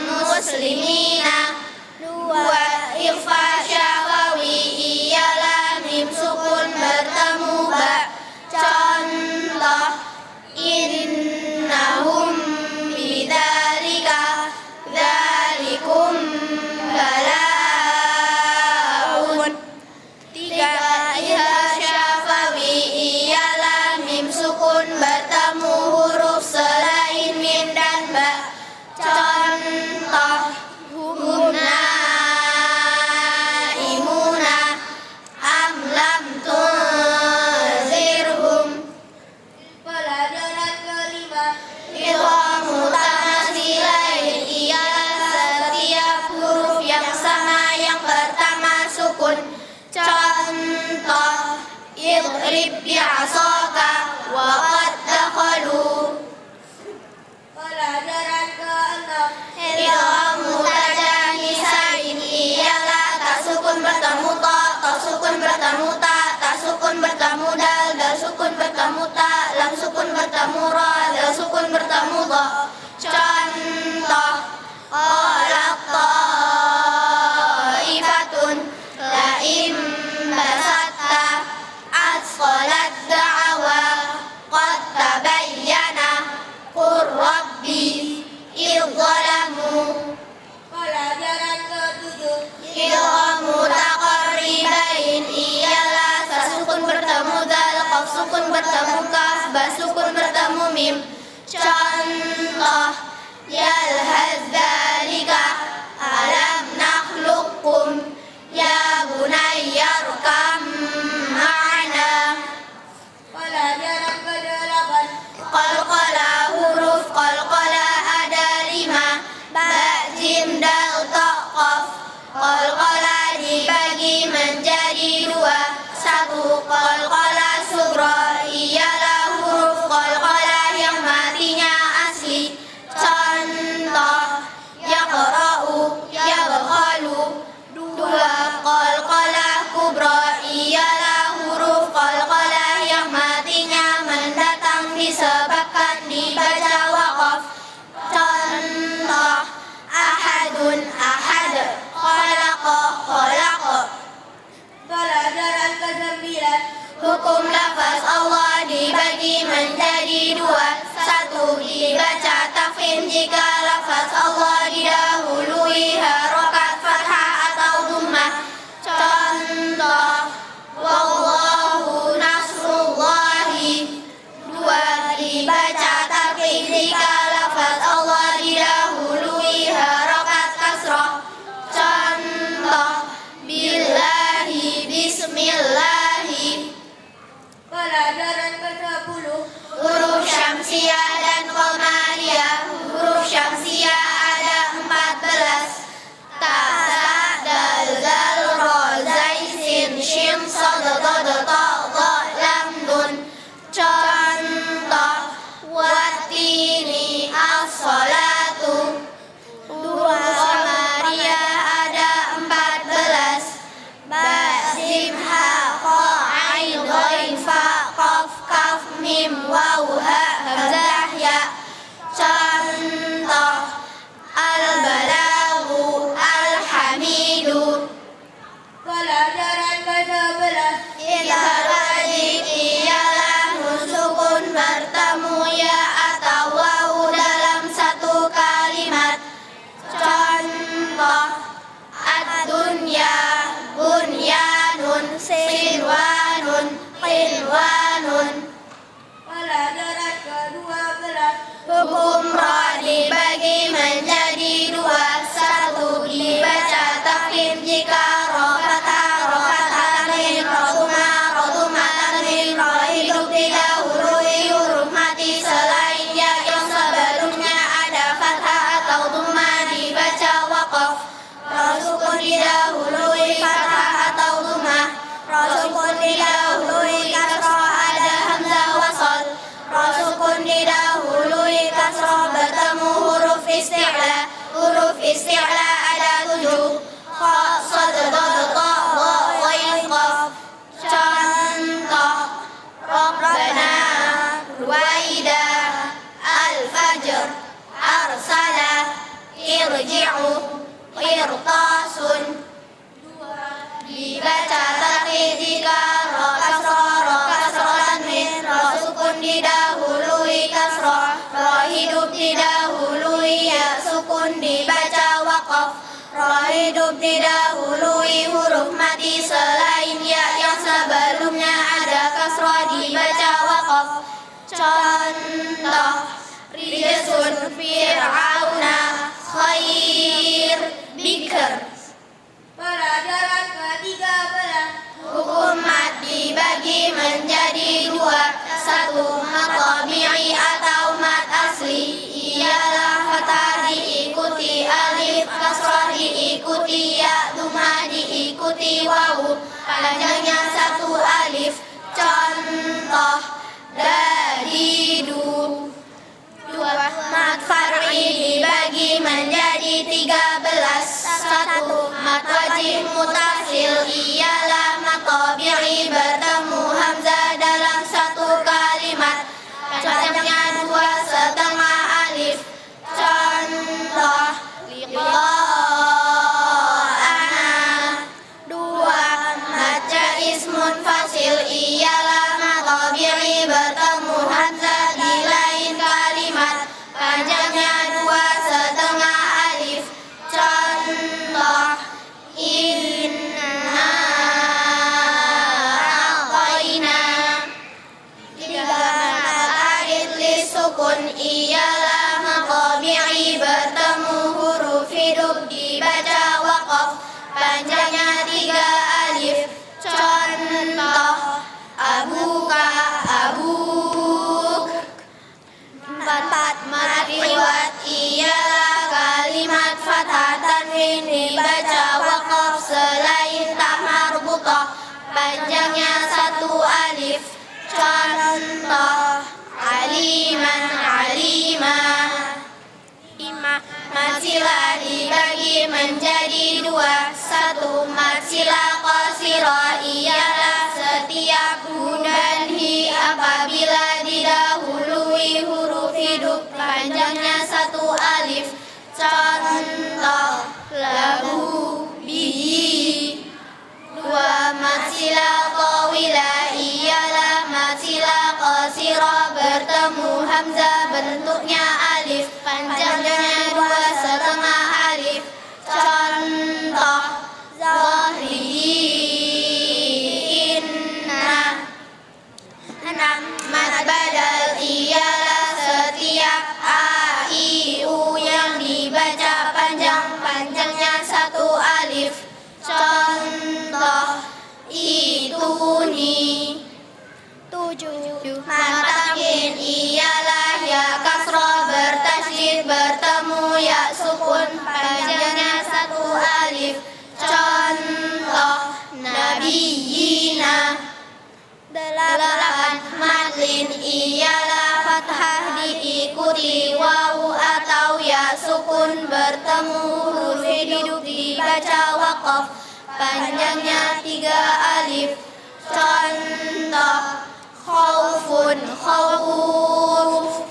muslimina. 2. Ikhfa syafawi, ialah mim sukun bertemu ba. Contoh innahum bidzalika dzalikum balaun. 3. Izhar syafawi, ialah mim sukun bertemu huruf selain mim dan ba. Contoh hum naimuna am lam tunzirhum. Pelajaran kelima, idgham mutamathilain, ialah setiap huruf yang sama yang pertama sukun. Contoh idrib bi'asaka wa qad dakhalu. Pelajaran keenam, idgham mutajanisain, ialah tak sukun bertemu ta, tak sukun bertemu ta, tak sukun bertemu dal, dal sukun bertemu ta, lam sukun bertemu ra, dal sukun bertemu dha. Contoh qalat ta'ifatun la im basatta asqalat da'awa qad tabayyana qur rabbi idghalamu. Pelajaran ketujuh, idgham mutaqarribain, ialah ta sukun bertemu dal, qaf sukun bertemu kaf, ba sukun bertemu mim. Contoh yalhaz dzalika alam nakhluqkum ya bunayya rkam ma'ana. Pelajaran ke-8, qalqala, huruf qalqala ada 5. Ba, jim, dal, ta, qaf. Qalqala dibagi menjadi 2. 1. Qalqala sughra, ialah huruf qalqala yang matinya Hukum ra dibagi menjadi dua. Satu dibaca takhfif jika ro fathah tanwin ro tanwin ro hidup didahului huruf mati selain ya yang sebelumnya ada fathah atau dhamma dibaca waqaf. Ro sukun didahului fathah atau dhamma. Ro sukun didahului kasroh ada hamzah wasal. Ro sukun didahului kasroh bertemu huruf isti'la. Huruf isti'la ada 7. Kha, sad, dad, ta, dha, ghain, qaf. Contoh Rabbana, Ruwaida, Al-Fajr, Arsala, Irji'u, Qirtasun. Dibaca takhfif jika ro kasroh tanwin ro sukun didahului kasroh ro hidup didahului ya sukun dibaca waqaf. Ro hidup didahului huruf mati selain ya yang sebelumnya ada kasroh dibaca waqaf. Contoh Rijsun, Fir'auna, Khair, Bikr. Pelajaran ke-13. Hukum mad dibagi menjadi dua. Satu mad tabi'i atau mad asli, ialah fathah diikuti alif, kasrah diikuti ya, dhamma diikuti wawu, panjangnya satu alif. Contoh dadidu. Dua mad far'i dibagi menjadi 13. Satu mad wajib mutasil, ialah mad tabi'i bertemu hamzah dalam satu kalimat, panjangnya 2,5 alif. Contoh liqa'ana. Dua mad jaiz munfasil, ialah mad tabi'i bertemu hamzah di lain kalimat, panjangnya 2,5 alif. Contoh inna a'tayna. Tiga mad arid lisukun, ialah mad tabi'i bertemu huruf hidup dibaca waqaf, panjangnya 3 alif. Contoh abuka, abuk. Empat mad riwat, ialah kalimat fathah tanwin dibaca waqaf selain ta marbutah, panjangnya 1 alif. Contoh aliman, alimah. Mad sila dibagi menjadi dua. Satu mad sila qasirah, ialah setiap hu dan hi apabila didahului huruf hidup, panjangnya 1 alif. Contoh lahu, bihi. Dua mad sila tawilah, ialah mad sila qasirah bertemu hamzah bentuknya alif, panjangnya 2,5 alif. Contoh zahrihi, inna. Enam mad badal, ialah setiap a, i, u yang dibaca panjangnya 1 alif. Contoh ituni. 7 mad tamkin, ialah ya kasroh bertasydid bertemu ya sukun, panjangnya 1 alif. Contoh nabiyina. 8 mad lin, ialah fathah diikuti wawu atau ya sukun bertemu huruf hidup dibaca waqaf, panjangnya 3 alif. Contoh khaufun, khauf.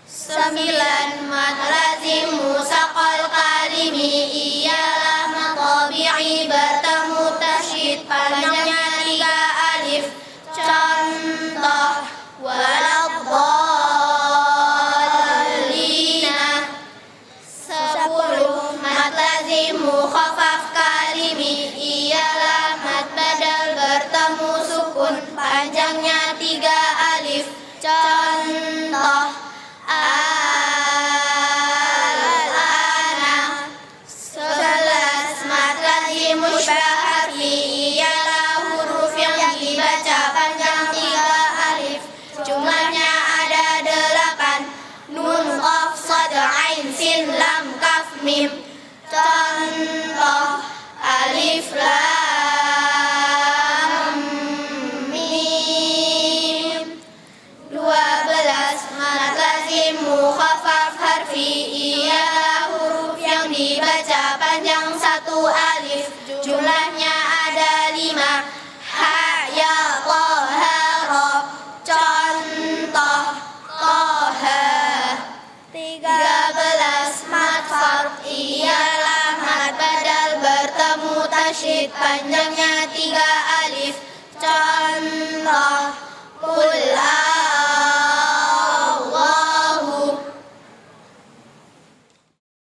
9 mad lazim musaqal kalimi, ialah mad tabi'i bertemu tasydid, panjangnya 3 alif. Contoh waladhdallina. 10 mad lazim mukhafaf kalimi, ialah mad badal bertemu sukun, panjangnya 3 alif. Contoh mim. Contoh alif lam mim. 12 mad lazim mukhaffaf harfi ialah huruf yang dibaca panjang satu alif. Jumlahnya ada 5. Ha, ya, ta, ha, ra. Contoh toha. 13 mad farq ialah mad badal bertemu tasydid panjangnya 3